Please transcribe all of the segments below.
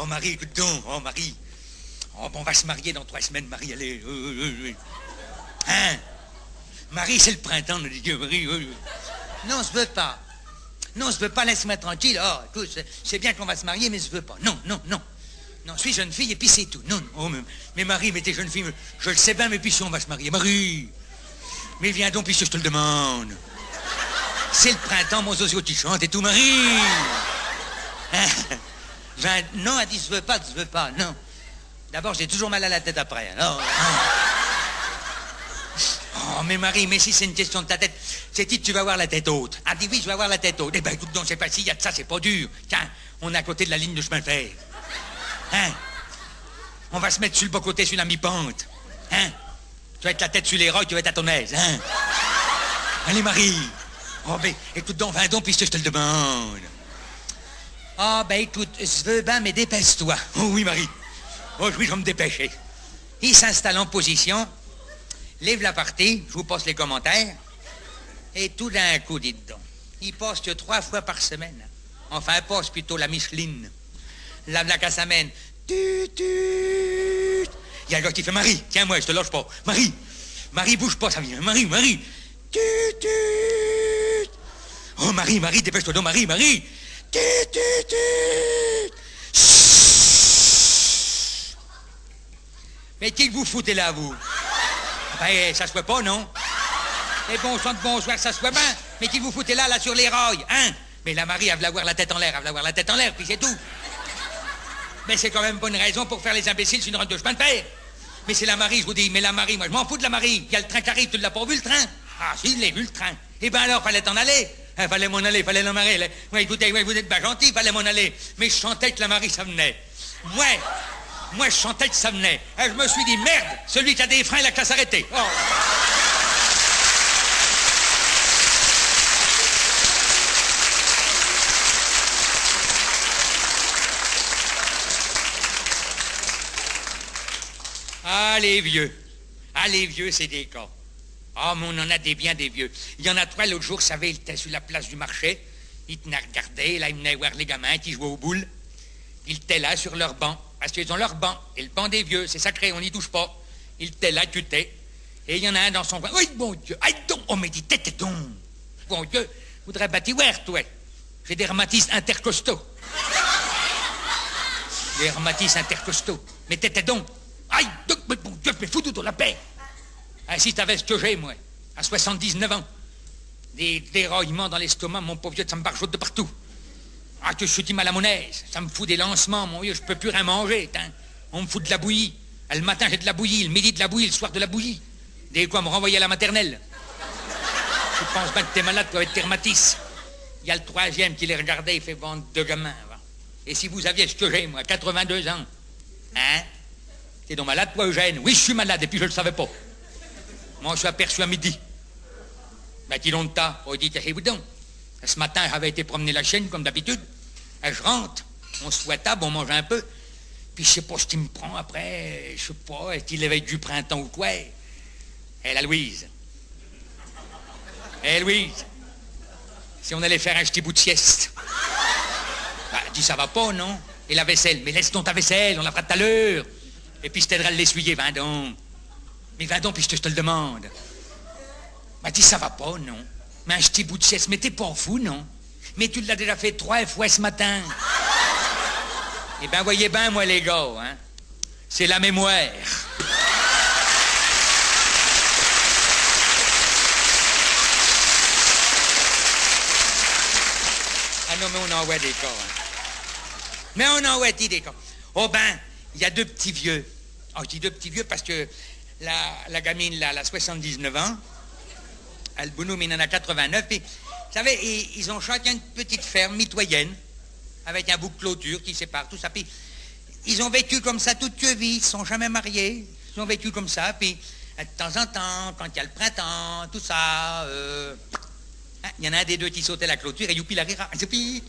Oh, Marie, écoute donc. Oh, Marie. Oh, bon, on va se marier dans 3 semaines, Marie, allez. Hein? Marie, c'est le printemps, nous dit Marie. Non, je veux pas. Non, je veux pas, laisse-moi tranquille. Oh, écoute, c'est bien qu'on va se marier, mais je veux pas. Non, non, non. Non, je suis jeune fille et puis c'est tout. Non, non. Oh, mais Marie, mais t'es jeune fille, je le sais bien, mais puis si on va se marier. Marie, mais viens donc, puisque je te le demande. C'est le printemps, mon Zozio, tu chantes et tout, Marie. Hein? Non, elle dit, je veux pas, non. D'abord, j'ai toujours mal à la tête après, alors. Oh, mais Marie, mais si c'est une question de ta tête, c'est dit, tu vas avoir la tête haute. Elle dit, oui, je vais avoir la tête haute. Eh ben, écoute donc, c'est facile, il y a de ça, c'est pas dur. Tiens, on est à côté de la ligne de chemin de fer. Hein? On va se mettre sur le bas côté, sur la mi-pente. Hein? Tu vas être la tête sur les rocs, tu vas être à ton aise, hein? Allez, Marie. Oh, ben, écoute donc, viens donc, puisque je te le demande. Oh, ben, écoute, je veux bien, mais dépêche-toi. Oh, oui, Marie. Oh, oui, je vais me dépêcher. Il s'installe en position, lève la partie, je vous passe les commentaires, et tout d'un coup, dites donc, il passe que 3 fois par semaine. Enfin, il passe plutôt la Micheline. La blague à sa mène. Tut, tut. Il y a le gars qui fait Marie, tiens-moi, je te lâche pas. Marie, bouge pas, ça vient. Marie. Tut, tut. Oh, Marie, dépêche-toi donc, Marie. Tut, tut, tut. Mais qui que vous foutez là, vous? Ben, ça se voit pas, non? Mais bon sang de bonsoir, ça se voit bien. Mais qui vous foutez là, sur les rails, hein? Mais la Marie, elle veut avoir la tête en l'air, puis c'est tout. Mais c'est quand même pas une raison pour faire les imbéciles sur une route de chemin de fer. Mais c'est la Marie, je vous dis, mais la Marie, moi je m'en fous de la Marie. Il y a le train qui arrive, tu l'as pas vu le train? Ah si, je l'ai vu le train. Eh ben alors, fallait t'en aller. Fallait m'en aller, fallait l'emmarrer. Oui, écoutez, vous êtes pas gentil, fallait m'en aller. Mais je sentais que la Marie, ça venait. Moi, je sentais que ça venait. Et je me suis dit, merde, celui qui a des freins, il a qu'à s'arrêter. Oh. Ah, les vieux, c'est des cas. Ah, mais on en a bien des vieux. Il y en a 3, l'autre jour, vous savez, il était sur la place du marché. Il tenait à regarder, là, il venait voir les gamins qui jouaient aux boules. Ils étaient là, sur leur banc, parce qu'ils ont leur banc. Et le banc des vieux, c'est sacré, on n'y touche pas. Ils étaient là, tutés. Et il y en a un dans son coin. Oui, bon Dieu, aïe donc, oh, mais dis, tête donc. Bon Dieu, voudrais bâtir, toi. J'ai des rhumatismes intercostaux. Des rhumatismes intercostaux. Mais tête donc. Aïe, donc, mais bon Dieu, mais fous-nous dans la paix. Ah, si t'avais ce que j'ai, moi, à 79 ans, des déraillements dans l'estomac, mon pauvre Dieu, ça me barjote de partout. Ah, que je suis mal à mon aise, ça me fout des lancements, mon vieux, je peux plus rien manger, hein. On me fout de la bouillie. Le matin, j'ai de la bouillie, le midi, de la bouillie, le soir, de la bouillie. Des quoi me renvoyer à la maternelle. Tu penses bien que t'es malade, tu vas être tes rhumatismes. Il y a le 3e qui les regardait, il fait bande de gamins, va. Et si vous aviez ce que j'ai, moi, 82 ans, hein? T'es donc malade, toi, Eugène? Oui, je suis malade, et puis je le savais pas. Moi, je suis aperçu à midi. Ben, dis donc, oh, dit, vous donc. Ce matin, j'avais été promener la chienne, comme d'habitude. Et je rentre, on se voit à table, on mange un peu. Puis je sais pas ce qui me prend après, je sais pas, est-ce l'éveil du printemps ou quoi? Et la Louise. Louise, si on allait faire un petit bout de sieste. Ben, dis, ça va pas, non? Et la vaisselle, mais laisse donc ta vaisselle, on la fera tout à l'heure. Et puis je t'aiderai à l'essuyer, va donc. Mais va donc, puisque je te le demande. Bah, dis, ça va pas, non? Mais un petit bout de sieste, mais t'es pas fou, non? Mais tu l'as déjà fait 3 fois ce matin. Eh ben, voyez bien, moi, les gars, hein? C'est la mémoire. Ah non, mais on en voit des cas, hein? Mais on en voit des cas. Oh ben, il y a 2 petits vieux. Oh, je dis 2 petits vieux parce que la gamine, là, elle a 79 ans. Le bonhomme, il en a 89. Et, vous savez, ils ont chacun une petite ferme mitoyenne, avec un bout de clôture qui sépare tout ça. Puis, ils ont vécu comme ça toute leur vie. Ils ne sont jamais mariés. Ils ont vécu comme ça. Puis, de temps en temps, quand il y a le printemps, tout ça, il y en a un des 2 qui sautait la clôture et youpi la rira. Youpi.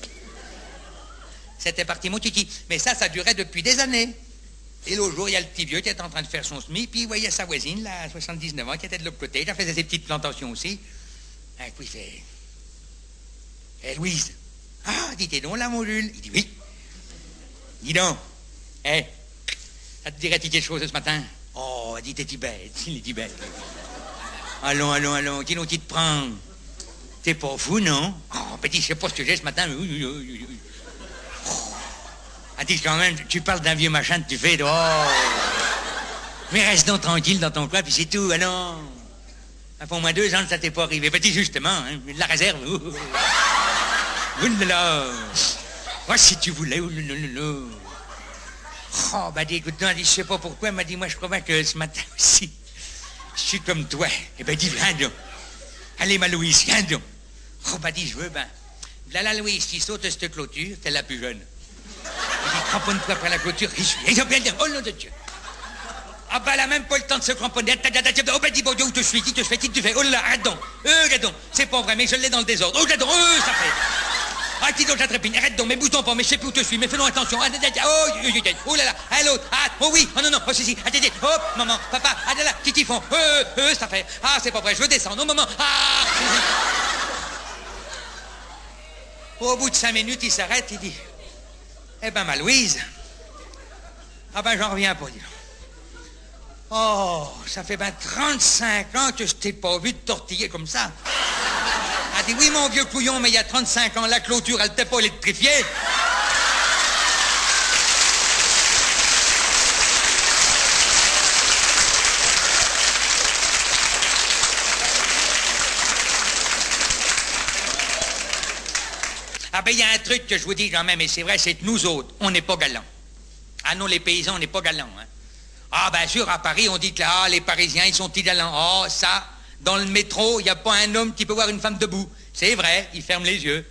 C'était parti mon titi. Mais ça durait depuis des années. Et l'autre jour, il y a le petit vieux qui était en train de faire son semis, puis il voyait sa voisine, là, à 79 ans, qui était de l'autre côté, qui faisait ses petites plantations aussi. Et puis il fait... Louise, ah, dis-t'es donc là, mon Jules? Il dit oui. Dis donc, Eh, ça te dirait quelque chose ce matin? Oh, dis t'es bête, il est bête. Allons, qui l'ont-il te prend? T'es pas fou, non? Oh, petit, je sais pas ce que j'ai ce matin. Dis quand même, tu parles d'un vieux machin que tu fais, oh. Mais reste donc tranquille dans ton coin, puis c'est tout, allons. Pour moins 2 ans, ça t'est pas arrivé. Petit, justement, hein, la réserve. Oulala. Oh, si tu voulais, oulala. Oh, dis, écoute, non, je sais pas pourquoi, m'a dit, moi, je crois que ce matin aussi, je suis comme toi. Eh ben, dis, viens donc. Allez, ma Louise, viens donc. Oh, dis, je veux, voilà la Louise qui saute cette clôture, t'es la plus jeune. Il dit, cramponne-toi après la clôture, j'y suis. Et j'ai bien dit, oh, nom de Dieu. Ah, elle a même pas le temps de se cramponner. Oh, dis, bon Dieu, où te suis, qui te fais, oh là, arrête donc, c'est pas vrai, mais je l'ai dans le désordre. Oh, donc, ça fait. Ah, dis donc, j'attrépine, arrête donc, mais bouge ton pas, mais je sais plus où te suis, mais fais donc attention. Oh là là, allô, oh oui, oh non, oh ceci, oh, maman, papa, là, qui font, ça fait. Ah, c'est pas vrai, je veux descendre, oh, maman, ah. Au bout de 5 minutes, il s'arrête, il dit, eh ben, ma Louise, j'en reviens pas, dire. Oh, ça fait 35 ans que je t'ai pas vu te tortiller comme ça. Elle dit, oui, mon vieux couillon, mais il y a 35 ans, la clôture, elle t'est pas électrifiée. Il y a un truc que je vous dis quand même, et c'est vrai, c'est que nous autres, on n'est pas galants. Ah non, les paysans, on n'est pas galants, hein. Ah, bien sûr, à Paris, on dit que là, les Parisiens, ils sont galants. Oh, ça, dans le métro, il n'y a pas un homme qui peut voir une femme debout. C'est vrai, ils ferment les yeux.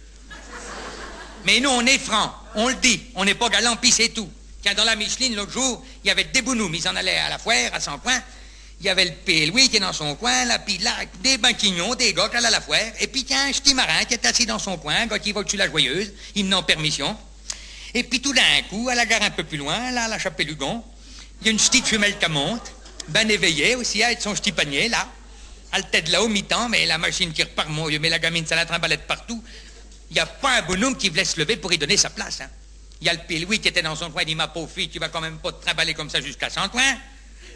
Mais nous, on est francs, on le dit, on n'est pas galants, puis c'est tout. Tiens, dans la Micheline, l'autre jour, il y avait des bounous, ils en allaient à la foire, à 100 points. Il y avait le P. Louis qui est dans son coin, là, puis là, des banquignons, des gars qui allaient à la foire. Et puis, tiens, un petit marin qui est assis dans son coin, un gars qui va dessus la joyeuse, il me en permission. Et puis, tout d'un coup, à la gare un peu plus loin, là, à la Chapelle-Hugon, il y a une petite femelle qui monte, ben éveillée aussi, avec son petit panier, là. Elle tête là au mi-temps, mais la machine qui repart, mon vieux, mais la gamine, ça la trimbalette partout. Il n'y a pas un bonhomme qui voulait se lever pour y donner sa place, hein. Il y a le P. Louis qui était dans son coin, il dit, ma pauvre fille, tu vas quand même pas te trimballer comme ça jusqu'à 100 points.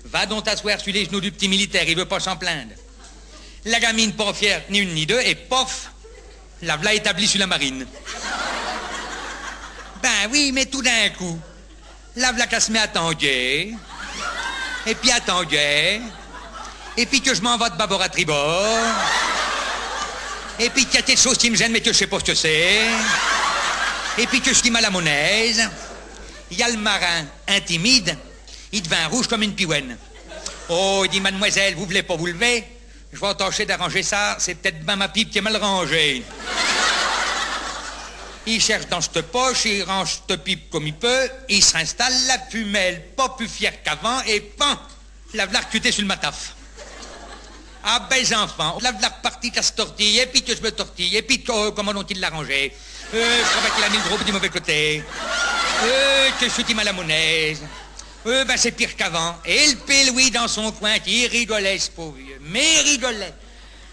Va donc t'asseoir sur les genoux du petit militaire, il veut pas s'en plaindre. La gamine, pas fière, ni une ni deux, et pof, la v'là établie sur la marine. Ben oui, mais tout d'un coup, la v'là qu'elle se met à tanguer, et puis à tanguer, et puis que je m'en vais de bâbord à tribord, et puis qu'il y a des choses qui me gênent, mais que je sais pas ce que c'est, et puis que je suis mal à mon aise. Il y a le marin intimide. Il devint rouge comme une piouenne. Oh, il dit, mademoiselle, vous voulez pas vous lever? Je vais tâcher d'arranger ça, c'est peut-être ben ma pipe qui est mal rangée. Il cherche dans cette poche, il range cette pipe comme il peut, il s'installe, la fumelle, pas plus fière qu'avant, et pan, la v'là recutée sur le mataf. Ah ben les enfants, la v'là repartie qu'à se tortiller, puis que je me tortille, et puis comment ont-ils l'arrangé? Je crois qu'il a mis le gros du mauvais côté. Que je suis mal à mon aise. Ben c'est pire qu'avant. Et le P. Louis dans son coin qui rigolait, ce pauvre vieux. Mais il rigolait.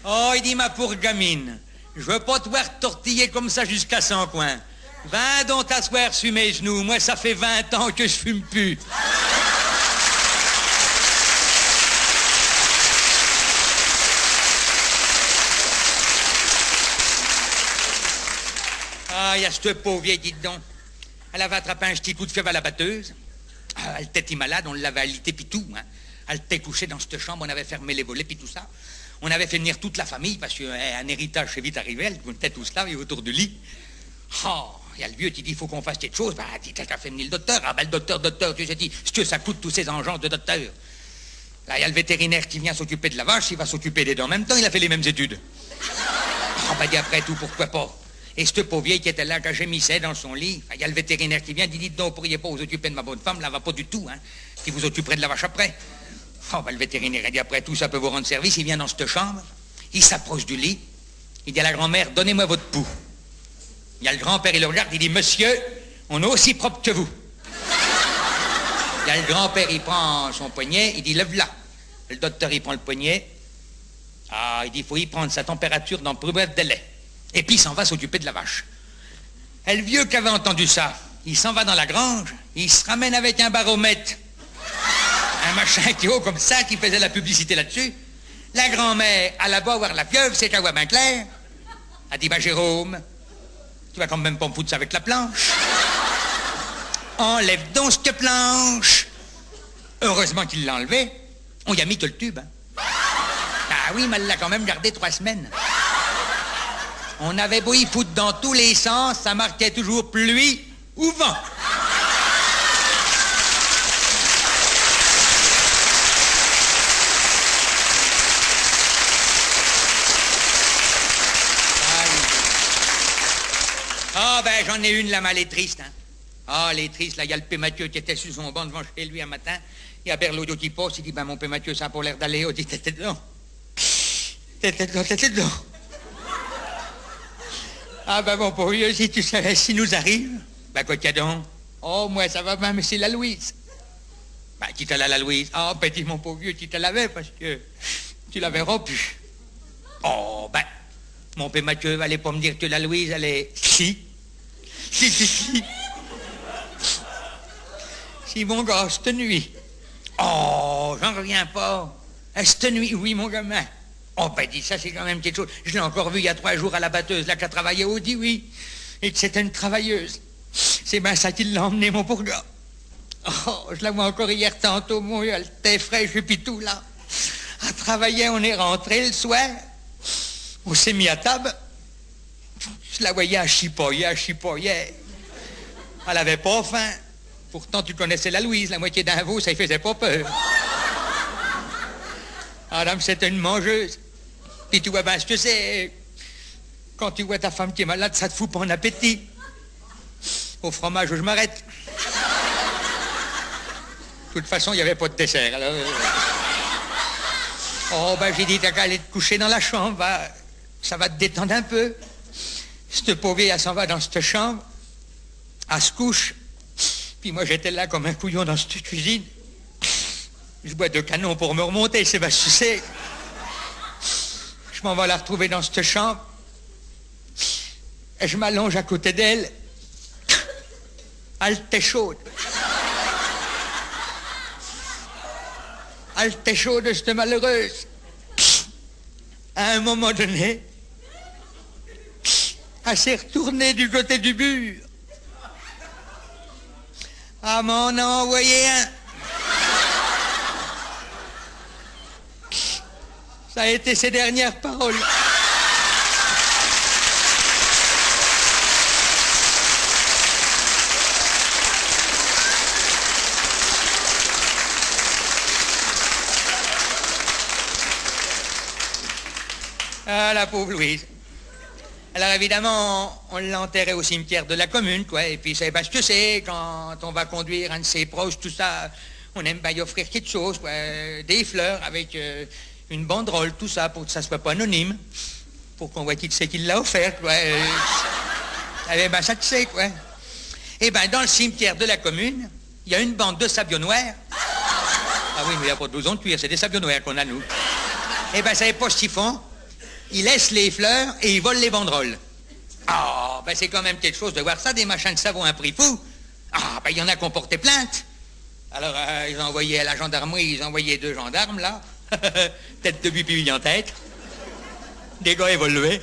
Oh, il dit, ma pauvre gamine, je veux pas te voir tortiller comme ça jusqu'à 100 coins. Va donc t'asseoir sur mes genoux. Moi, ça fait 20 ans que je fume plus. Ah, il y a cette pauvre vieille, dites donc. Elle avait attrapé un petit coup de fièvre à la batteuse. Elle était malade, on l'avait alité puis tout, hein. Elle était couchée dans cette chambre, on avait fermé les volets puis tout ça. On avait fait venir toute la famille parce qu'un héritage c'est vite arrivé, elle était tout cela et autour de lit. Oh, il y a le vieux qui dit, il faut qu'on fasse quelque chose. Dit, quelqu'un fait venir le docteur. Ah, le docteur, tu sais, dit, ce que ça coûte tous ces engences de docteur. Là, il y a le vétérinaire qui vient s'occuper de la vache, il va s'occuper des dents en même temps, il a fait les mêmes études. Oh, dit, après tout, pourquoi pas? Et cette pauvre vieille qui était là, quand gémissait dans son lit, il y a le vétérinaire qui vient, dit, dites donc, pourriez pas vous occuper de ma bonne femme, là, va pas du tout, hein, qui vous occuperait de la vache après. Oh, le vétérinaire a dit, après tout, ça peut vous rendre service, il vient dans cette chambre, il s'approche du lit, il dit à la grand-mère, donnez-moi votre pouls. Il y a le grand-père, il le regarde, il dit, monsieur, on est aussi propre que vous. Il y a le grand-père, il prend son poignet, il dit, lève-la. Le docteur, il prend le poignet, ah, il dit, il faut y prendre sa température dans peu bref délai. Et puis il s'en va s'occuper de la vache. Et le vieux qui avait entendu ça, il s'en va dans la grange, il se ramène avec un baromètre. Un machin qui est haut comme ça, qui faisait la publicité là-dessus. La grand-mère, elle a beau voir la pieuvre, c'est qu'elle voit bien clair. Elle dit, Jérôme, tu vas quand même pas me foutre ça avec la planche. Enlève donc cette planche. Heureusement qu'il l'a enlevé. On y a mis tout le tube. Hein. Ah oui, mais elle l'a quand même gardé 3 semaines. On avait beau y foutre dans tous les sens, ça marquait toujours pluie ou vent. Ah ben j'en ai une, la mal est triste. Hein. Ah, elle est triste, là, il y a le P. Mathieu qui était sur son banc devant chez lui un matin. Il y a Berlaudo qui passe, il dit, ben mon P. Mathieu, ça a pour l'air d'aller. On dit, t'étais dedans. T'étais dedans, t'étais dedans. Ah ben mon pauvre vieux, si tu savais ce qui nous arrive. Ben quoi qu'il y a donc? Oh, moi ça va bien, mais c'est la Louise. Ben qui t'a la Louise? Ah, ben dis mon pauvre vieux, tu te l'avais parce que tu l'avais rompu. Oh, ben, mon P. Mathieu, allez pas me dire que la Louise, elle est... Si. Si, mon gars, cette nuit. Oh, j'en reviens pas. Cette nuit, oui, mon gamin. Oh, ben, dis, ça, c'est quand même quelque chose. Je l'ai encore vu il y a 3 jours à la batteuse, là, qui a travaillé au dit, oui. Et que c'était une travailleuse. C'est bien ça qui l'a emmené, mon pauvre gars. Oh, je la vois encore hier tantôt, mon Dieu, elle était fraîche et puis tout, là. À travailler, on est rentré le soir. On s'est mis à table. Je la voyais à chipoyer. Elle avait pas faim. Pourtant, tu connaissais la Louise, la moitié d'un veau, ça lui faisait pas peur. Madame, c'était une mangeuse. Puis tu vois bien ce que c'est. Quand tu vois ta femme qui est malade, ça te fout pas en appétit. Au fromage, je m'arrête. De toute façon, il n'y avait pas de dessert, alors... Oh, ben, j'ai dit, t'as qu'à aller te coucher dans la chambre, va. Ça va te détendre un peu. Cette pauvre vieille, elle s'en va dans cette chambre. Elle se couche. Puis moi, j'étais là comme un couillon dans cette cuisine. Je bois 2 canons pour me remonter, c'est parce que c'est... Je m'en vais la retrouver dans cette chambre. Et je m'allonge à côté d'elle. Elle était chaude. Elle était chaude, cette malheureuse. À un moment donné, elle s'est retournée du côté du mur. Elle m'en a envoyé un. Ça a été ses dernières paroles. Ah, la pauvre Louise. Alors évidemment, on l'a enterrée au cimetière de la commune, quoi. Et puis c'est parce que c'est, quand on va conduire un de ses proches, tout ça, on aime bien y offrir quelque chose, quoi. Des fleurs avec une banderole, tout ça, pour que ça soit pas anonyme. Pour qu'on voit qui c'est qui l'a offert, quoi. Eh ben ça tu sais, quoi. Eh ben dans le cimetière de la commune, il y a une bande de sabios noirs. Ah oui, mais il n'y a pas de blouson de cuir, c'est des sabios noirs qu'on a, nous. Eh ben, savez pas ce qu'ils font? Ils laissent les fleurs et ils volent les banderoles. Ah, ben c'est quand même quelque chose de voir ça, des machins de savon à prix fou. Ah, ben il y en a qui ont porté plainte. Alors, ils ont envoyé à la gendarmerie, ils ont envoyé 2 gendarmes, là. Tête de bibi en tête. Des gars évolués.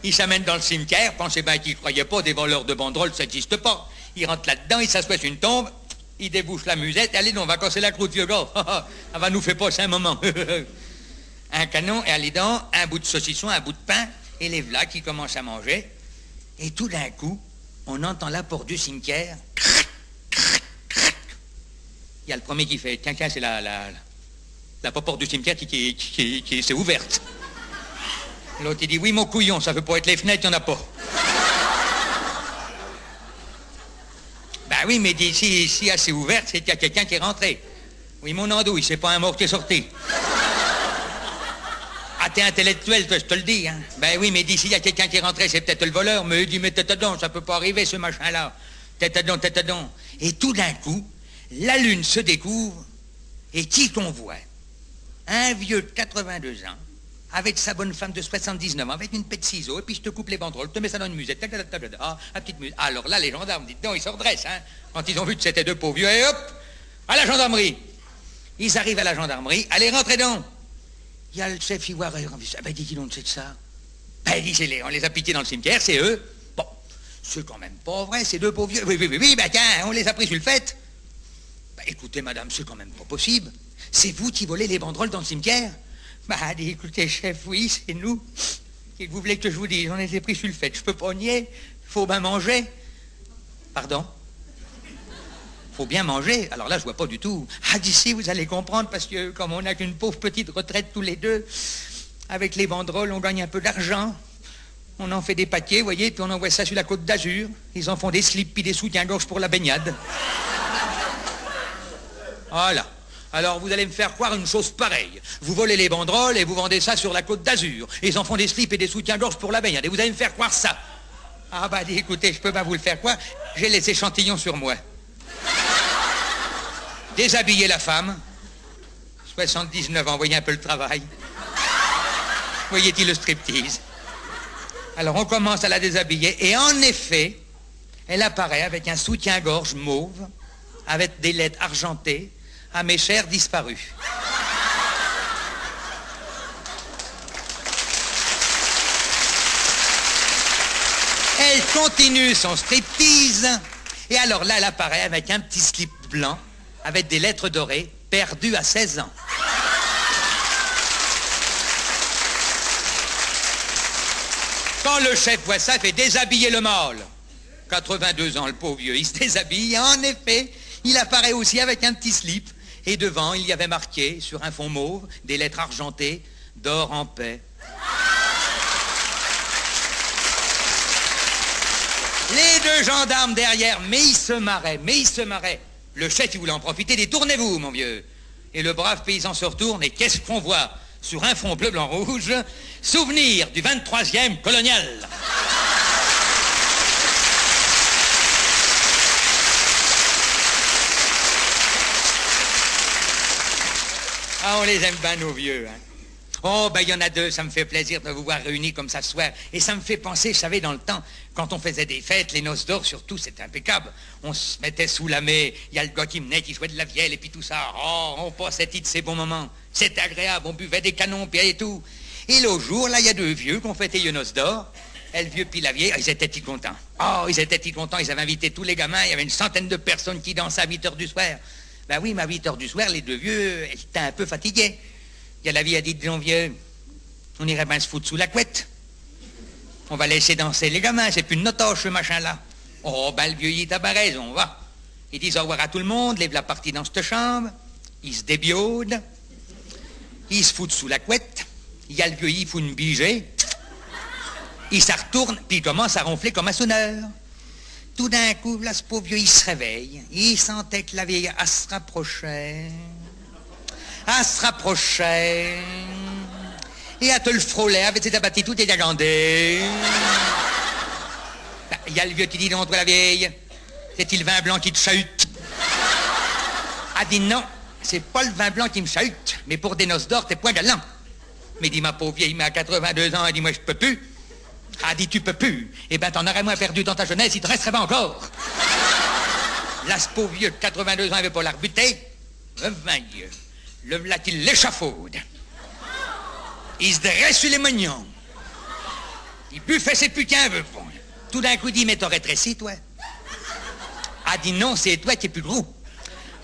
Ils s'amènent dans le cimetière, pensez bien qu'ils ne croyaient pas, des voleurs de banderoles, ça n'existe pas. Ils rentrent là-dedans, ils s'assoient sur une tombe, ils débouchent la musette, allez, on va casser la croûte, vieux gars. Ça va nous faire passer un moment. Un canon, et allez donc, un bout de saucisson, un bout de pain, et les voilà qui commencent à manger. Et tout d'un coup, on entend la porte du cimetière. Il y a le premier qui fait, tiens, c'est la porte du cimetière qui s'est ouverte. L'autre, il dit, oui, mon couillon, ça veut pas être les fenêtres, il n'y en a pas. Ben oui, mais d'ici, si assez ouverte, c'est qu'il y a quelqu'un qui est rentré. Oui, mon andouille, c'est pas un mort qui est sorti. Ah, t'es intellectuel, toi, je te le dis, hein. Ben oui, mais d'ici, il y a quelqu'un qui est rentré, c'est peut-être le voleur, mais il dit, mais tête dedans, ça peut pas arriver, ce machin-là. Tête dedans. Et tout d'un coup, la lune se découvre, et qui qu'on voit? Un vieux de 82 ans, avec sa bonne femme de 79 ans, avec une pète ciseaux, et puis je te coupe les banderoles, je te mets ça dans une musette, ah, la petite musette. Alors là, les gendarmes, dites donc, ils se redressent, hein, quand ils ont vu que c'était deux pauvres vieux, et hop, à la gendarmerie. Ils arrivent à la gendarmerie, allez, rentrez donc. Il y a le chef ivoirien, ben dit-il, on sait de ça. Ben dit, on les a piqués dans le cimetière, c'est eux. Bon, c'est quand même pas vrai, c'est deux pauvres vieux. Oui, ben tiens, on les a pris sur le fait. Ben écoutez, madame, c'est quand même pas possible. C'est vous qui volez les banderoles dans le cimetière? Bah, dit, écoutez, chef, oui, c'est nous. Qu'est-ce que vous voulez que je vous dise? On les a pris sur le fait. Je peux pas nier. Faut bien manger. Pardon? Faut bien manger. Alors là, je vois pas du tout. Ah, d'ici, vous allez comprendre, parce que comme on n'a qu'une pauvre petite retraite tous les deux, avec les banderoles, on gagne un peu d'argent. On en fait des paquets, vous voyez, puis on envoie ça sur la Côte d'Azur. Ils en font des slips puis des soutiens-gorge pour la baignade. Voilà. Alors vous allez me faire croire une chose pareille. Vous volez les banderoles et vous vendez ça sur la Côte d'Azur. Ils en font des slips et des soutiens-gorge pour la baignade. Et vous allez me faire croire ça. Ah bah écoutez, je peux pas vous le faire croire. J'ai les échantillons sur moi. Déshabiller la femme. 79 ans, voyez un peu le travail. Voyez-t-il le striptease? Alors on commence à la déshabiller et en effet, elle apparaît avec un soutien-gorge mauve, avec des lettres argentées, à mes chers disparus. Elle continue son striptease et alors là, elle apparaît avec un petit slip blanc, avec des lettres dorées, perdu à 16 ans. Quand le chef voit ça, il fait déshabiller le mâle. 82 ans, le pauvre vieux, il se déshabille. En effet, il apparaît aussi avec un petit slip. Et devant, il y avait marqué, sur un fond mauve, des lettres argentées, dors en paix. Les deux gendarmes derrière, mais ils se marraient. Le chef, il voulait en profiter, détournez-vous, mon vieux. Et le brave paysan se retourne, et qu'est-ce qu'on voit sur un fond bleu, blanc, rouge? Souvenir du 23e colonial. Ah, on les aime bien, nos vieux, hein. Oh, ben, il y en a deux, ça me fait plaisir de vous voir réunis comme ça ce soir. Et ça me fait penser, vous savez, dans le temps, quand on faisait des fêtes, les noces d'or, surtout, c'était impeccable. On se mettait sous la mai, il y a le gars qui menait, qui jouait de la vielle, et puis tout ça. Oh, on passait de ces bons moments. C'était agréable, on buvait des canons, puis et tout. Et l'autre jour, là, il y a deux vieux qui ont fêté les noces d'or. Et le vieux puis la vieille, ils étaient si contents. Oh, ils étaient si contents, ils avaient invité tous les gamins, il y avait une centaine de personnes qui dansaient à 8 heures du soir. Ben oui, mais à 8 heures du soir, les deux vieux étaient un peu fatigués. Il y a la vie a dit, disons vieux, on irait bien se foutre sous la couette. On va laisser danser les gamins, c'est plus de notre âge, ce machin-là. Oh, ben le vieux, il t'a bien raison, va. Ils disent au revoir à tout le monde, lève la partie dans cette chambre, ils se débiaudent, ils se foutent sous la couette, il y a le vieux, il fout une bigée, il s'en retourne, puis il commence à ronfler comme un sonneur. Tout d'un coup, là, ce pauvre vieux, il se réveille, il sentait que la vieille, elle se rapprochait. Elle se rapprochait, et elle te le frôlait avec ses abattis tout dégagandés. Il y a le vieux qui dit donc, toi la vieille, c'est-il le vin blanc qui te chahute? Elle dit non, c'est pas le vin blanc qui me chahute, mais pour des noces d'or, t'es point galant. Mais dit ma pauvre vieille, mais à 82 ans, elle dit moi je peux plus. Elle dit tu peux plus. Eh ben t'en aurais moins perdu dans ta jeunesse, il te resterait pas encore. Là, ce pauvre vieux de 82 ans, il veut pas la rebuter. Dieu. Le v'là qu'il l'échafaude. Il se dresse sur les moignons. Il buffait ses putains, veut pas. Tout d'un coup, il dit, mais t'aurais rétréci, toi? A dit, non, c'est toi qui es plus gros.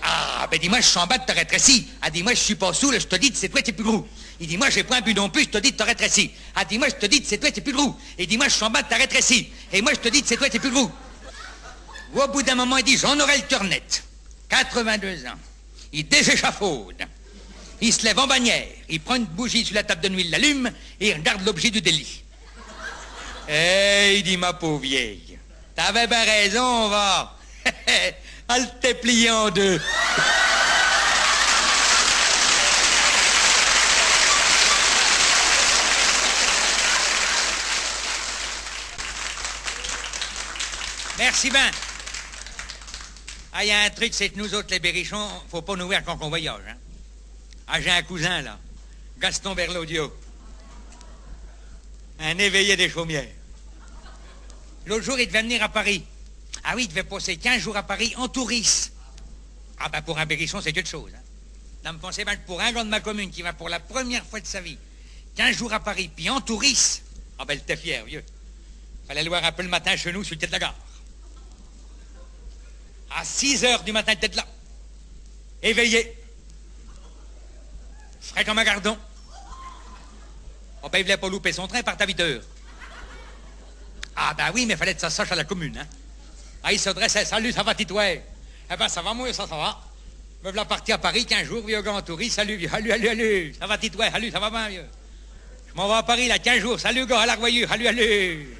Ah, ben dis-moi, je suis en bas de te rétréci. A dit, moi, je suis pas saoul, je te dis, c'est toi qui es plus gros. Il dit, moi, j'ai point bu non plus, je te dis de te rétréci. A dit, moi, je te dis, c'est toi qui es plus gros. Et dit, moi, je suis en bas de ta rétréci. Et moi, je te dis, c'est toi qui es plus gros. Au bout d'un moment, il dit, j'en aurai le cœur net. 82 ans. Il déséchafaude. Il se lève en bannière, il prend une bougie sur la table de nuit, il l'allume, et il regarde l'objet du délit. Eh, il dit, ma pauvre vieille, t'avais bien raison, on va. Elle t'est pliée en deux. Merci bien. Ah, il y a un truc, c'est que nous autres, les berrichons, faut pas nous voir quand on voyage, hein. Ah, j'ai un cousin, là, Gaston Berlaudio. Un éveillé des chaumières. L'autre jour, il devait venir à Paris. Ah oui, il devait passer 15 jours à Paris en touriste. Ah ben pour un Berrichon, c'est quelque chose. Hein. Là, me pensez bien que pour un gars de ma commune qui va pour la première fois de sa vie 15 jours à Paris, puis en touriste, ah ben, elle était fière, vieux. Fallait le voir un peu le matin chez nous, sur le quai de la gare. À 6 heures du matin, il était là. Éveillé. Frais comme un gardon. Oh ben, il voulait pas louper son train, il part à 8 heures. Ah ben oui, mais fallait que ça sache à la commune, hein. Ah, il se dressait, salut, ça va, titoué? Eh ben, ça va, moi, ça va. Me voilà parti à Paris 15 jours, vieux gars en touriste, salut, vieux, salut, ça va, titoué, salut, ça va bien, vieux. Je m'en vais à Paris, là, 15 jours, salut, gars, à la Royeux, salut.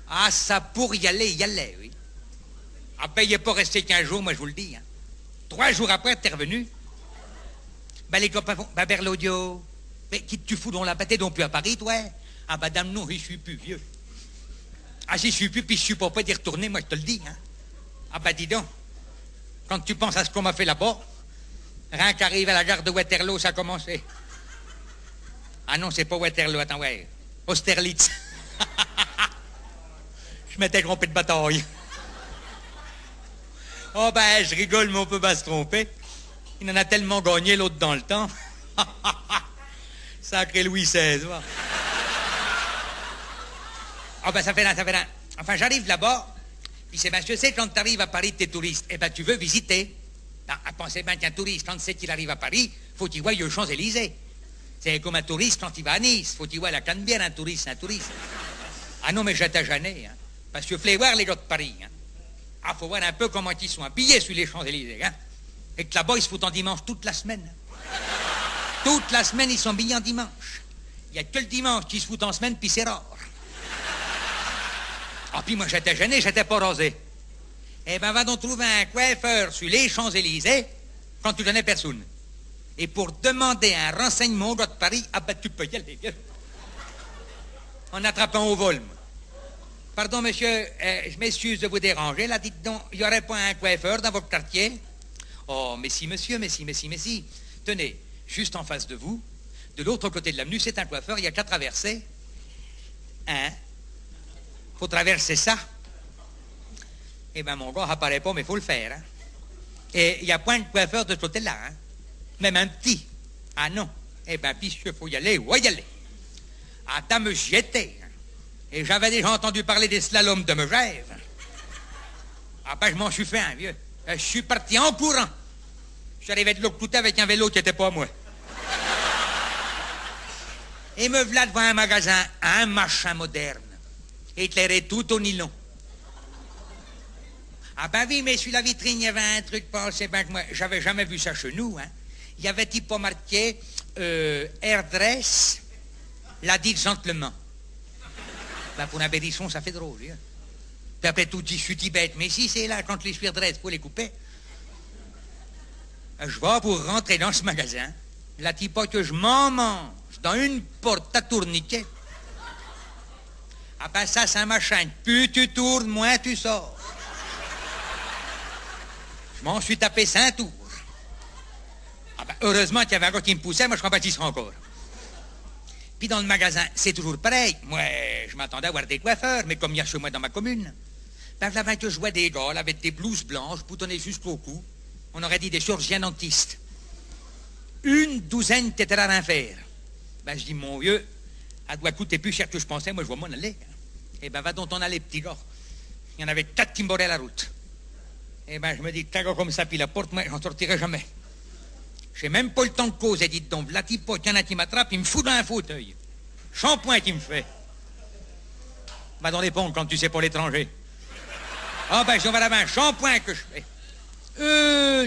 Ah, ça, pour y allait, oui. Ah ben, il n'est pas resté 15 jours, moi, je vous le dis, hein. 3 jours après, t'es revenu. Ben, les copains font, ben, Berlaudio, mais qui tu fous dans la pâté, donc plus à Paris, toi? Ah, ben, dame, non, j'y suis plus, vieux. Ah, j'y suis plus, puis je suis pas prêt d'y retourner, moi, je te le dis, hein. Ah, ben, dis donc, quand tu penses à ce qu'on m'a fait là-bas, rien qu'arrive à la gare de Waterloo, ça a commencé. Ah non, c'est pas Waterloo, attends, ouais, Austerlitz. Je m'étais trompé de bataille. Oh, ben, je rigole, mais on peut pas se tromper. Il en a tellement gagné, l'autre, dans le temps. Sacré Louis XVI, va. Ah ben ça fait rien. Enfin, j'arrive là-bas, puis c'est bien, je sais, quand tu arrives à Paris, t'es touriste, eh ben tu veux visiter. Pensez bien qu'un touriste, quand c'est qu'il arrive à Paris, faut qu'il voie les Champs-Élysées. C'est comme un touriste quand il va à Nice, faut qu'il voie la Canebière, un touriste, c'est un touriste. Ah non, mais j'étais gêné, hein, parce que faut voir les gars de Paris. Hein. Ah, faut voir un peu comment ils sont habillés sur les Champs-Élysées. Hein. Et que là-bas, ils se foutent en dimanche toute la semaine. Toute la semaine, ils sont habillés en dimanche. Il n'y a que le dimanche qu'ils se foutent en semaine, puis c'est rare. Ah, puis moi, j'étais gêné, j'étais pas rasé. Eh ben, va donc trouver un coiffeur sur les Champs-Élysées quand tu connais personne. Et pour demander un renseignement au gars de Paris, ah ben, tu peux y aller, vieux. En attrapant au vol, moi. Pardon, monsieur, je m'excuse de vous déranger, là, dites donc, il n'y aurait pas un coiffeur dans votre quartier? Oh, mais si, monsieur, mais si. Tenez, juste en face de vous, de l'autre côté de l'avenue, c'est un coiffeur, il n'y a qu'à traverser. Hein? Faut traverser ça. Eh ben, mon gars, ça paraît pas, mais faut le faire. Hein? Et il n'y a point de coiffeur de ce côté-là. Hein? Même un petit. Ah non. Eh ben, puisque faut y aller, ouais, y aller. Ah, dame, j'y étais. Hein? Et j'avais déjà entendu parler des slaloms de Megève. Ah ben, je m'en suis fait un, vieux. Je suis parti en courant. Je suis arrivé de l'autre côté avec un vélo qui n'était pas à moi. Et me voilà devant un magasin, un machin moderne. Éclairé tout au nylon. Ah ben oui, mais sur la vitrine, il y avait un truc, pensez bien que moi, j'avais jamais vu ça chez nous, hein. Il y avait type pas marqué Airdress, l'a dit gentlement. Ben pour un Berrichon, ça fait drôle, hein. Puis après tout, je suis bête, mais si c'est là, quand les Airdress, faut les couper. Je vais pour rentrer dans ce magasin, la type que je m'en mange dans une porte à tourniquet. Ah ben ça, c'est un machin. Plus tu tournes, moins tu sors. Je m'en suis tapé 5 tours. Ah ben heureusement qu'il y avait un gars qui me poussait, moi je compatissais encore. Puis dans le magasin, c'est toujours pareil. Moi, je m'attendais à voir des coiffeurs, mais comme il y a chez moi dans ma commune, ben là, que je vois des gars là, avec des blouses blanches, boutonnées jusqu'au cou. On aurait dit des chirurgiens dentistes. Une douzaine t'étais à rien faire. Ben je dis, mon vieux, elle doit coûter plus cher que je pensais, moi je vois m'en aller. Eh ben va donc t'en aller, petit gars. Il y en avait 4 qui me bordaient la route. Eh ben je me dis, qu'un gars comme ça, puis la porte, moi j'en sortirai jamais. J'ai même pas le temps de causer, dites donc. La type, il y en a qui m'attrape, il me fout dans un fauteuil. Shampoing qui me fait. Va dans les ponts quand tu sais pas l'étranger. Ah ben j'en vais là-bas, un shampoing que je fais.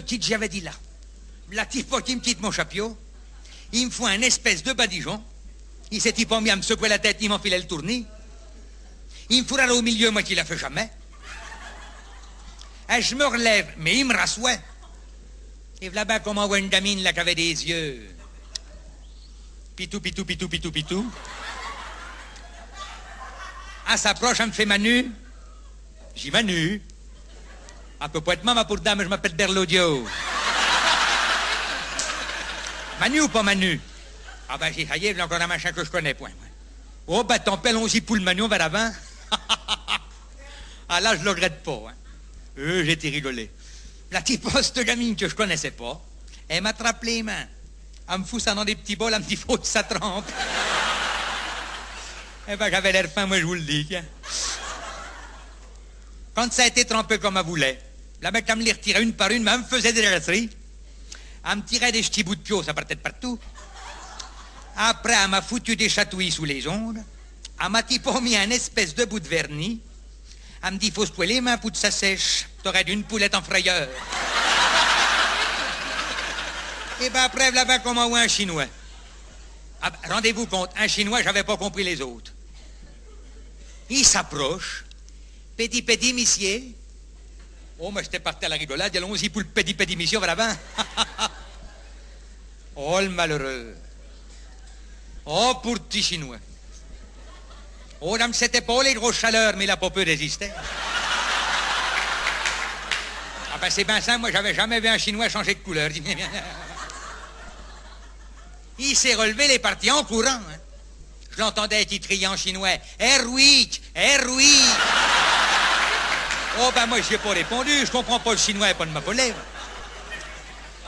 Qui j'avais dit là. La type qui me quitte mon chapeau, il me fout un espèce de badigeon. Il s'est pas mis à me secouer la tête, il m'enfilait le tournis. Il me fourra au milieu, moi qui l'a fait jamais. Et je me relève, mais il me rassoit. Et là-bas, comme on voit une gamine là qui avait des yeux. Pitou. Elle s'approche, elle me fait Manu. J'y Manu. Elle peut pas être maman pour dame, je m'appelle Berlaudio. Manu ou pas Manu? Ah ben j'ai failli, il y a encore un machin que je connais point. Moi. Oh, ben tant pis, allons-y pour le magnon vers l'avant. Ah là, je le regrette pas. Hein. J'ai été rigolé. La petite poste gamine que je connaissais pas, elle m'attrape les mains. Elle me fout ça dans des petits bols, elle me dit, faut que ça trempe. Eh ben, j'avais l'air fin, moi, je vous le dis. Hein. Quand ça a été trempé comme elle voulait, la mec, elle me les retirait une par une, mais elle me faisait des rêveries. Elle me tirait des petits bouts de pio, ça partait de partout. Après, elle m'a foutu des chatouilles sous les ongles. Elle m'a mis un espèce de bout de vernis. Elle me dit, faut se touer les mains pour que ça sèche. T'aurais d'une poulette en frayeur. Et ben après, là-bas, comment un Chinois. Ah, rendez-vous compte, un Chinois, j'avais pas compris les autres. Il s'approche. Petit, monsieur. Oh, mais j'étais parti à la rigolade. Allons-y pour le petit, monsieur, vers l'avant. Oh, le malheureux. Oh, pour petit Chinois. Oh, dame, c'était pas les grosses chaleurs, mais il a pas pu résister. Ah ben, c'est bien simple, moi, j'avais jamais vu un Chinois changer de couleur. Il s'est relevé, il est parti en courant. Hein. Je l'entendais titiller en chinois. Erwick, Erwick. Oh, ben, moi, je n'ai pas répondu. Je comprends pas le chinois et pas de m'appeler.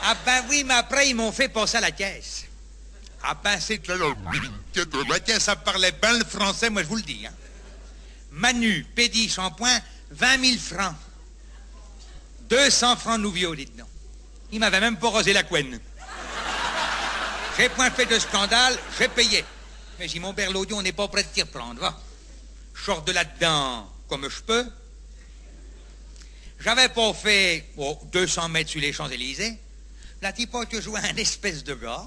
Ah, ben oui, mais après, ils m'ont fait passer à la caisse. Ah ben c'est que la caisse, ça parlait bien le français, moi je vous le dis. Hein. Manu, pédi, shampoing, 20 000 francs. 200 francs nouveaux, dites-donc. Il m'avait même pas rosé la couenne. J'ai point fait de scandale, j'ai payé. Mais j'ai mon berlaudion, on n'est pas prêt de t'y reprendre, va. Je sors de là-dedans comme je peux. J'avais pas fait 200 mètres sur les Champs-Élysées. La typote que jouait un espèce de gars.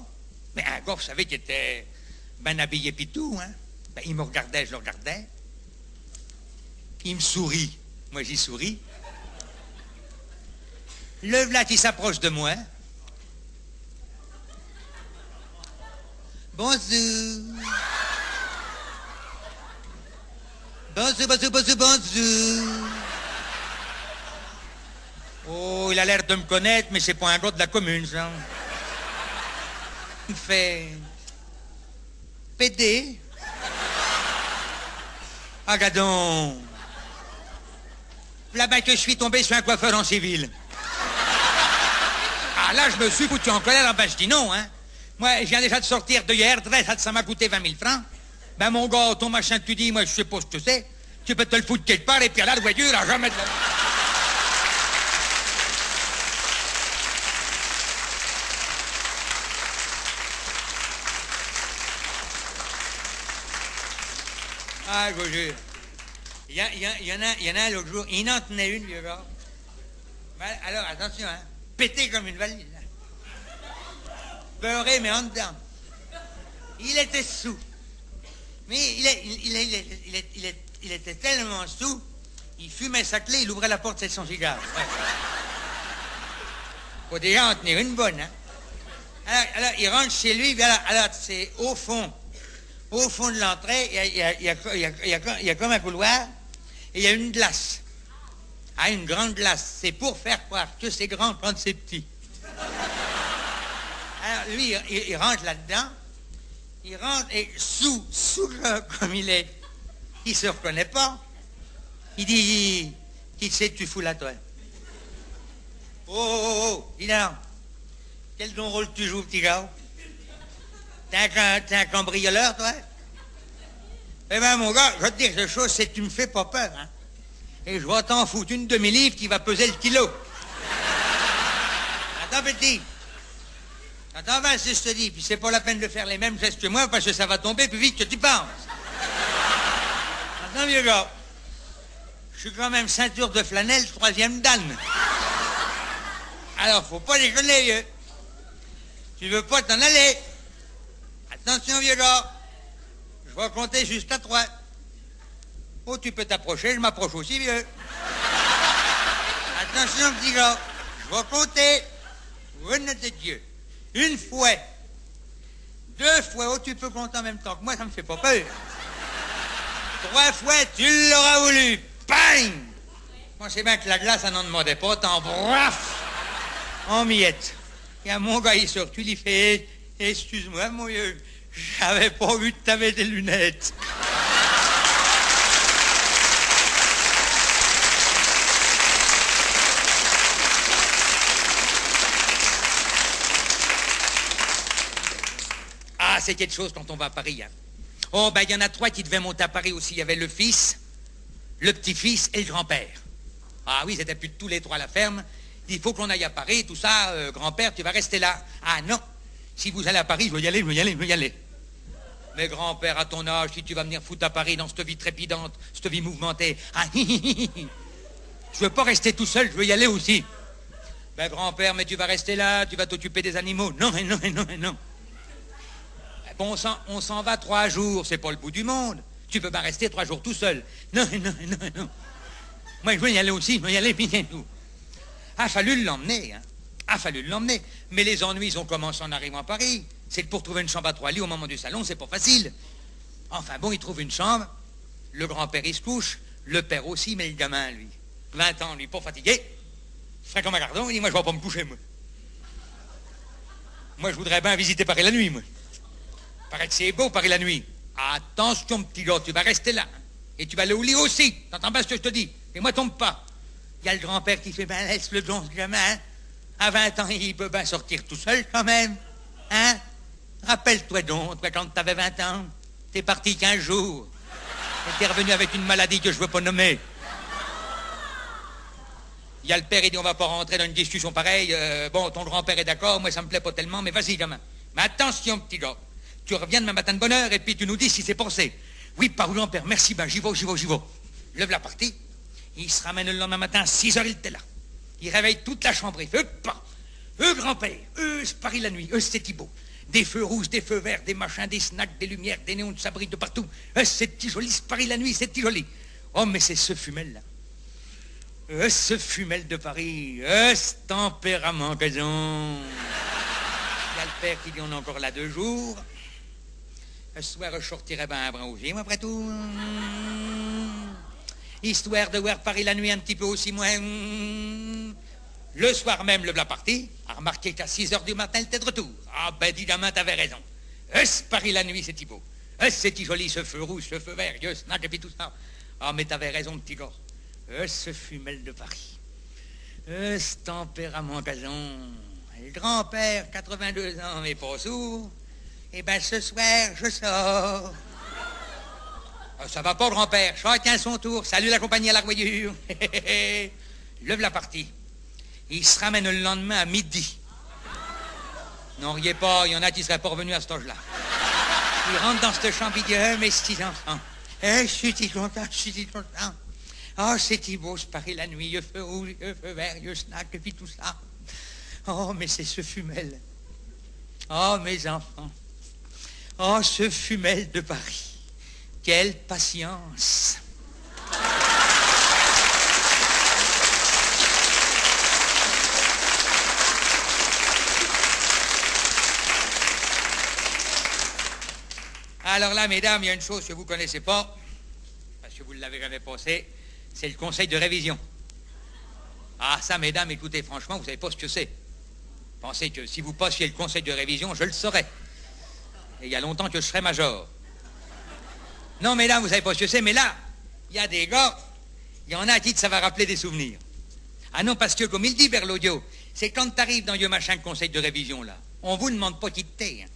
Mais un gars, vous savez, qui était ben habillé pis tout, hein. Ben, il me regardait, je le regardais. Il me sourit. Moi, j'y souris. Le v'là qui s'approche de moi. Bonjour. Bonjour. Oh, il a l'air de me connaître, mais c'est pas un gars de la commune, ça. Il fait... PD. Ah, gadon. Là-bas que je suis tombé sur un coiffeur en civil. Ah, là, je me suis foutu en colère, ben je dis non, hein. Moi, je viens déjà de sortir de hier, ça m'a coûté 20 000 francs. Ben, mon gars, ton machin, tu dis, moi, je sais pas ce que c'est. Tu peux te le foutre quelque part, et puis là, le voiture, à jamais de la... Ah, je vous jure. Il y en a un l'autre jour, il en tenait une, vieux gars. Alors, attention, hein. Pété comme une valise. Beurré, mais en dedans. Il était sous. Mais il était tellement sous, il fumait sa clé, il ouvrait la porte de son cigare. Ouais. Faut déjà en tenir une bonne, hein. Alors il rentre chez lui, alors c'est au fond de l'entrée, il y a comme un couloir, et il y a une glace. Ah, une grande glace. C'est pour faire croire que c'est grand quand c'est petit. Alors, lui, il rentre là-dedans, il rentre, et sous comme il est, il se reconnaît pas. Il dit, qui c'est que tu fous là, toi? Oh, dis donc, quel ton rôle tu joues, petit gars? T'es un cambrioleur, toi? Eh ben, mon gars, je vais te dire quelque chose, c'est que tu me fais pas peur, hein? Et je vais t'en foutre une demi-livre qui va peser le kilo. Attends, petit. Attends, va, si je te dis, puis c'est pas la peine de faire les mêmes gestes que moi, parce que ça va tomber plus vite que tu penses. Attends, vieux gars. Je suis quand même ceinture de flanelle, 3e dan. Alors, faut pas déconner, vieux. Tu veux pas t'en aller? Attention, vieux gars. Je vais compter jusqu'à 3. Oh, tu peux t'approcher, je m'approche aussi, vieux. Attention, petit gars. Je vais compter. Au nom de Dieu. 1 fois. 2 fois. Oh, tu peux compter en même temps que moi, ça me fait pas peur. 3 fois, tu l'auras voulu. Bang! Moi, c'est bien que la glace, ça n'en demandait pas. T'en braf! En miettes. Et à mon gars, il sort, tu lui fais, excuse-moi, mon vieux, J'avais pas vu que t'avais des lunettes. Ah, c'est quelque chose quand on va à Paris, hein. Oh, ben, il y en a 3 qui devaient monter à Paris aussi. Il y avait le fils, le petit-fils et le grand-père. Ah oui, c'était plus de tous les 3 à la ferme. Il faut qu'on aille à Paris, tout ça. Grand-père, tu vas rester là. Ah non, si vous allez à Paris, je veux y aller, je veux y aller, je veux y aller. Mais grand-père, à ton âge, si tu vas venir foutre à Paris dans cette vie trépidante, cette vie mouvementée, ah, je veux pas rester tout seul, je veux y aller aussi. Ben grand-père, mais tu vas rester là, tu vas t'occuper des animaux. Non, et non, et non, et non. Bon, on s'en va 3 jours, c'est pas le bout du monde. Tu peux pas rester 3 jours tout seul. Non, et non, et non, et non. Moi, je veux y aller aussi, je veux y aller, puis c'est tout. A fallu l'emmener, hein. A fallu l'emmener. Mais les ennuis, ils ont commencé en arrivant à Paris. C'est que pour trouver une chambre à 3 lits au moment du salon, c'est pas facile. Enfin bon, il trouve une chambre. Le grand-père, il se couche. Le père aussi, mais le gamin, lui, 20 ans, lui, pas fatigué. Frais comme un gardon, il dit, moi, je vais pas me coucher, moi. Moi, je voudrais bien visiter Paris la nuit, moi. Paraît que c'est beau, Paris la nuit. Attention, petit gars, tu vas rester là. Et tu vas aller au lit aussi. T'entends pas ce que je te dis? Et moi, tombe pas. Il y a le grand-père qui fait, ben, laisse le don, ce gamin, hein. À 20 ans, il peut bien sortir tout seul, quand même. Hein? Rappelle-toi donc, toi, quand t'avais 20 ans, t'es parti 15 jours. Et t'es revenu avec une maladie que je veux pas nommer. Il y a le père, il dit, on va pas rentrer dans une discussion pareille. Bon, ton grand-père est d'accord, moi, ça me plaît pas tellement, mais vas-y, gamin. Mais attention, petit gars. Tu reviens demain matin de bonne heure et puis tu nous dis si c'est pensé. Oui, par grand-père, merci, ben j'y vais, j'y vais, j'y vais. Lève la partie. Il se ramène le lendemain matin à 6 heures, il était là. Il réveille toute la chambre, il fait, grand-père, c'est Paris la nuit, c'est Thibault. Des feux rouges, des feux verts, des machins, des snacks, des lumières, des néons, de s'abrite de partout. C'est petit joli, c'est Paris la nuit, c'est petit joli. Oh, mais c'est ce fumel-là. Ce fumel de Paris, ce tempérament qu'ils ont. Il y a le père qui dit, on est encore là 2 jours. Ce soir, je sortirais ben un brin aussi, moi, après tout. Histoire de voir Paris la nuit un petit peu aussi, moi. Le soir même, le v'là parti, a remarqué qu'à 6 heures du matin, il était de retour. Ah ben, dis gamin, t'avais raison. C'est Paris la nuit, c'est Thibault. C'est joli, ce feu rouge, ce feu vert, snack et puis tout ça. Ah, mais t'avais raison, petit gars. Ce fumel de Paris. Ce tempérament gazon. Le grand-père, 82 ans, mais pas sourd. Eh ben, ce soir, je sors. Ça va pas, grand-père. Chacun son tour. Salut la compagnie à la voyure. Lève la partie. Il se ramène le lendemain à midi. N'en riez pas, il y en a qui seraient pas revenus à cet âge-là. Il rentre dans cette chambre, il dit, mes 6 enfants. Je suis si content, je suis si content. Oh, c'est Thibault, c'est Paris la nuit, le feu rouge, le feu vert, le snack, et puis tout ça. Oh, mais c'est ce fumel. Oh, mes enfants. Oh, ce fumel de Paris. Quelle patience. Alors là, mesdames, il y a une chose que vous ne connaissez pas, parce que vous ne l'avez jamais passé, c'est le conseil de révision. Ah, ça, mesdames, écoutez, franchement, vous ne savez pas ce que c'est. Pensez que si vous passiez le conseil de révision, je le saurais. Et il y a longtemps que je serais major. Non, mesdames, vous savez pas ce que c'est, mais là, il y a des gars, il y en a à qui ça va rappeler des souvenirs. Ah non, parce que, comme il dit Berliodio, c'est quand t'arrives dans le machin de conseil de révision, là, on vous demande pas qui t'es. Hein.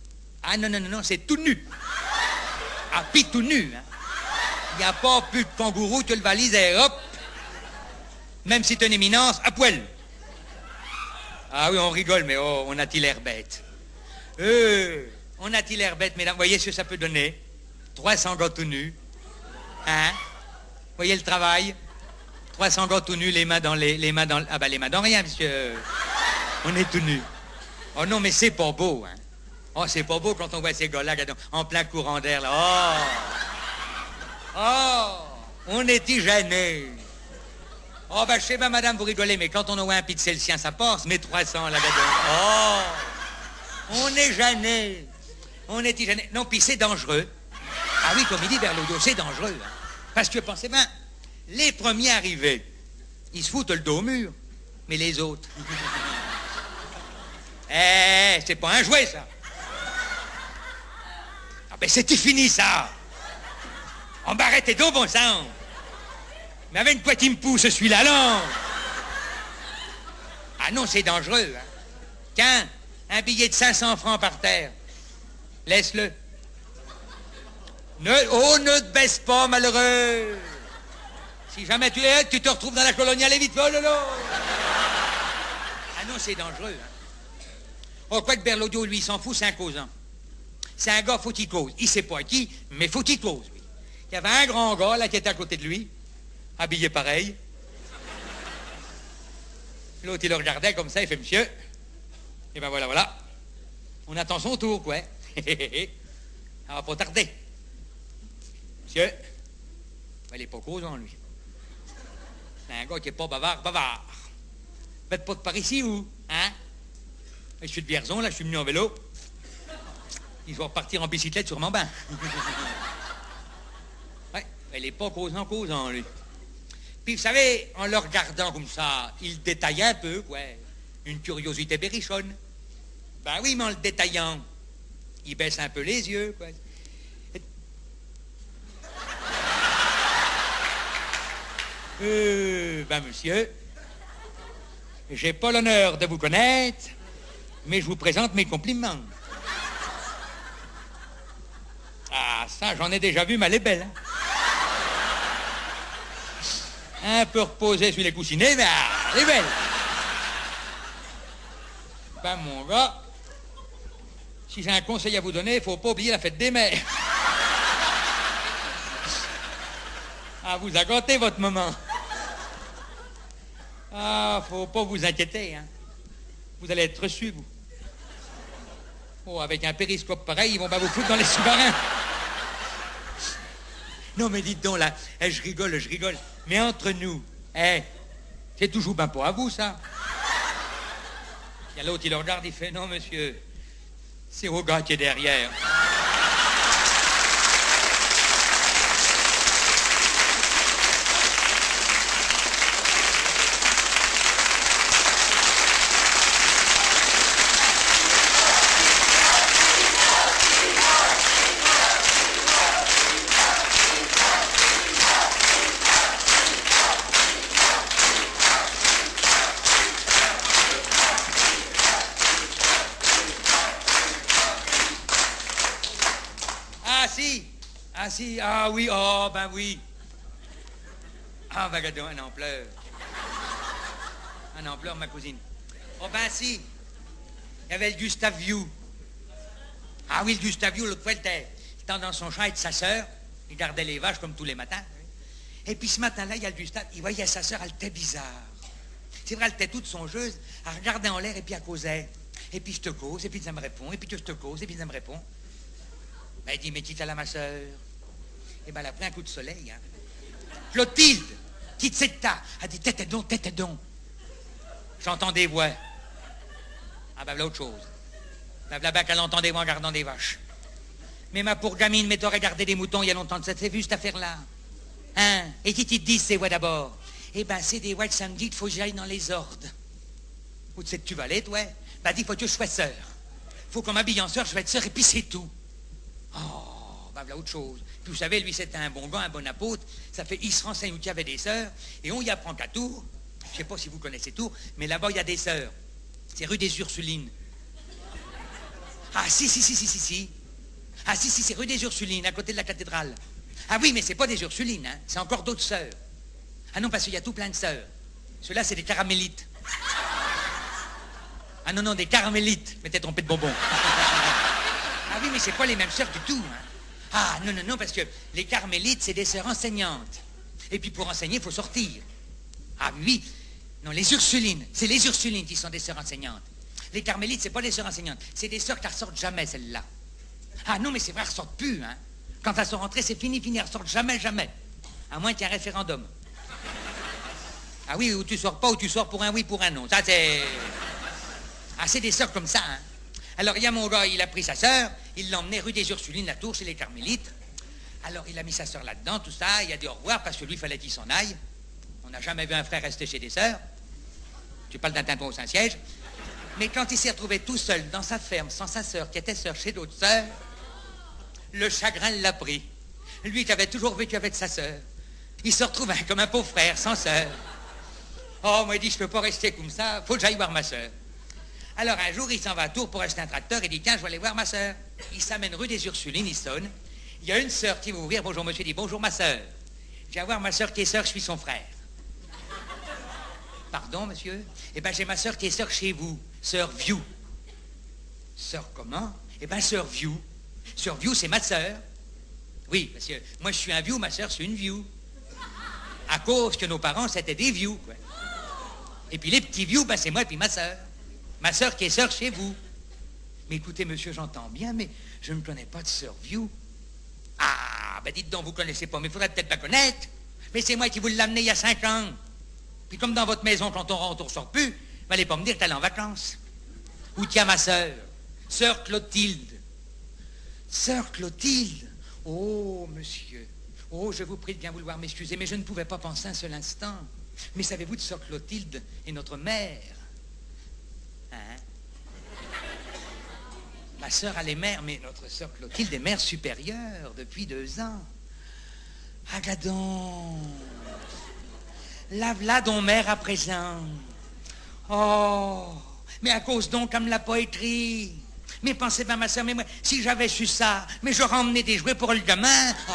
Ah non, non, non, non, c'est tout nu. Ah, puis tout nu, hein. Il n'y a pas plus de kangourou que le valise et hop. Même si t'es une éminence, à poil. Ah oui, on rigole, mais oh, on a-t-il l'air bête. On a-t-il l'air bête, mesdames. Vous voyez ce que ça peut donner? 300 gars tout nus. Hein? Vous voyez le travail? 300 gars tout nus, les mains dans les mains dans... Ah ben les mains dans rien, monsieur. On est tout nus. Oh non, mais c'est pas beau, hein. Oh, c'est pas beau quand on voit ces gars-là en plein courant d'air, là. Oh! Oh! On est gênés. Oh, ben, je sais pas, madame, vous rigolez, mais quand on envoie un pixel sien, ça passe, mais 300, là-dedans. Oh! On est gênés. On est gênés. Non, puis c'est dangereux. Ah oui, comme il dit Berliodo, c'est dangereux. Hein. Parce que, pensez bien, les premiers arrivés, ils se foutent le dos au mur. Mais les autres... c'est pas un jouet, ça. Mais c'était fini, ça. Embarrez tes dos, bon sang. Mais avec quoi tu me pousses, celui-là, non? Ah non, c'est dangereux, hein. Tiens, un billet de 500 francs par terre. Laisse-le. Ne te baisse pas, malheureux. Si jamais tu te retrouves dans la coloniale, vite, oh lolo. Ah non, c'est dangereux, hein. Oh, quoi que Berliodo, lui, il s'en fout, c'est un causant. C'est un gars, faut qu'il cause. Il sait pas qui, mais faut qu'il cause, lui. Il y avait un grand gars, là, qui était à côté de lui, habillé pareil. L'autre, il le regardait comme ça, il fait, monsieur. Et ben voilà. On attend son tour, quoi. Ça va pas tarder. Monsieur. Ben, il est pas causant, lui. C'est un gars qui est pas bavard. Faites pas de par ici, ou? Hein? Je suis de Vierzon, là, je suis venu en vélo. Ils vont repartir en bicyclette sur mon bain. Ouais, il est pas causant, lui. Puis, vous savez, en le regardant comme ça, il détaillait un peu, quoi. Une curiosité berrichonne. Ben oui, mais en le détaillant, il baisse un peu les yeux, quoi. Ben, monsieur, j'ai pas l'honneur de vous connaître, mais je vous présente mes compliments. Ah, ça, j'en ai déjà vu, mais elle est belle, hein. Un peu reposée sur les coussinets, mais elle est belle. Ben, mon gars, si j'ai un conseil à vous donner, il faut pas oublier la fête des mères. Ah, vous a gâté votre moment. Ah, faut pas vous inquiéter, hein. Vous allez être reçus, vous. Oh, avec un périscope pareil, ils vont pas vous foutre dans les sous-marins. Non, mais dites donc, là, je rigole. Mais entre nous, c'est toujours ben pas à vous, ça. Il y a l'autre, il le regarde, il fait, non, monsieur, c'est au gars qui est derrière. Ah oui, oh, ben oui. Ah, ben, regardons, un ampleur. Un ampleur, ma cousine. Oh, ben si. Il y avait le Gustave View. Ah oui, le Gustave View, l'autre fois, il était dans son champ avec sa sœur. Il gardait les vaches comme tous les matins. Et puis ce matin-là, il y a le Gustave, il voyait sa sœur, elle était bizarre. C'est vrai, elle était toute songeuse. Elle regardait en l'air et puis elle causait. Et puis je te cause, et puis ça me répond, et puis que je te cause, et puis ça me répond. Ben, il dit, mais quitte à la ma sœur. Eh ben, elle a pris un coup de soleil, hein. Clotilde, quitte cette tas. Elle dit, tête donc. J'entends des voix. Ah ben, voilà autre chose. Ben, là-bas qu'elle entend des voix en gardant des vaches. Mais ma pauvre gamine, mais t'aurais gardé des moutons il y a longtemps de ça. T'as vu cette affaire-là? Hein? Et qui te disent ces voix d'abord? Eh ben, c'est des voix que ça me dit qu'il faut que j'aille dans les ordres. Où tu sais que tu vas aller, toi? Ben, dis, faut que je sois sœur. Faut qu'on m'habille en sœur, je vais être sœur, et puis c'est tout. Oh, ben, voilà autre chose. Puis vous savez, lui, c'était un bon gars, un bon apôtre. Ça fait, il se renseigne où il y avait des sœurs, et on y apprend qu'à Tours. Je sais pas si vous connaissez Tours, mais là-bas, il y a des sœurs. C'est rue des Ursulines. Ah, si. Ah, si, c'est rue des Ursulines, à côté de la cathédrale. Ah oui, mais c'est pas des Ursulines, hein. C'est encore d'autres sœurs. Ah non, parce qu'il y a tout plein de sœurs. Ceux-là, c'est des caramélites. Ah non, des caramélites. Mais t'es trompé de bonbons. Ah oui, mais c'est pas les mêmes sœurs du tout, hein. Ah, non, parce que les carmélites, c'est des sœurs enseignantes. Et puis pour enseigner, il faut sortir. Ah oui, non, les Ursulines, c'est les Ursulines qui sont des sœurs enseignantes. Les carmélites, c'est pas des sœurs enseignantes, c'est des sœurs qui ne ressortent jamais, celles-là. Ah non, mais c'est vrai, elles ressortent plus, hein. Quand elles sont rentrées, c'est fini, elles ressortent jamais. À moins qu'il y ait un référendum. Ah oui, ou tu sors pas, ou tu sors pour un oui, pour un non. Ça, c'est... Ah, c'est des sœurs comme ça, hein. Alors, il y a mon gars, il a pris sa sœur, il l'a emmené rue des Ursulines, la tour, chez les Carmélites. Alors, il a mis sa sœur là-dedans, tout ça, il a dit au revoir, parce que lui, il fallait qu'il s'en aille. On n'a jamais vu un frère rester chez des sœurs. Tu parles d'un tympan au Saint-Siège. Mais quand il s'est retrouvé tout seul, dans sa ferme, sans sa sœur, qui était sœur chez d'autres sœurs, Le chagrin l'a pris. Lui qui avait toujours vécu avec sa sœur. Il se retrouve comme un pauvre frère, sans sœur. Oh, moi, il dit, je peux pas rester comme ça, faut que j'aille voir ma sœur. Alors, un jour, il s'en va à Tours pour acheter un tracteur, et dit, tiens, je vais aller voir ma sœur. Il s'amène rue des Ursulines, il sonne. Il y a une sœur qui va ouvrir, bonjour monsieur, il dit, bonjour ma sœur. Je viens voir ma sœur qui est sœur, je suis son frère. Pardon, monsieur? Eh ben, j'ai ma sœur qui est sœur chez vous, sœur View. Sœur comment? Eh ben, sœur View. Sœur View, c'est ma sœur. Oui, parce que moi, je suis un View, ma sœur, c'est une View. À cause que nos parents, c'était des View, quoi. Et puis les petits View, ben, c'est moi et puis ma sœur. Ma sœur qui est sœur chez vous. Mais écoutez, monsieur, j'entends bien, mais je ne connais pas de sœur View. Ah, ben dites donc, vous connaissez pas, mais il faudrait peut-être la connaître. Mais c'est moi qui vous l'ai amené il y a 5 ans. Puis comme dans votre maison, quand on rentre, on ressort plus, vous n'allez pas me dire que t'allez en vacances. Où tient ma sœur? Sœur Clotilde. Sœur Clotilde? Oh, monsieur. Oh, je vous prie de bien vouloir m'excuser, mais je ne pouvais pas penser un seul instant. Mais savez-vous que sœur Clotilde est notre mère? Hein? Ma sœur, elle est mère, mais notre sœur Clotilde est mère supérieure depuis 2 ans. Ah, gadon. Lave-la donc mère à présent. Oh, mais à cause donc comme la poétrie. Mais pensez bien, ma sœur, mais moi, si j'avais su ça, mais j'aurais emmené des jouets pour le gamin. Oh.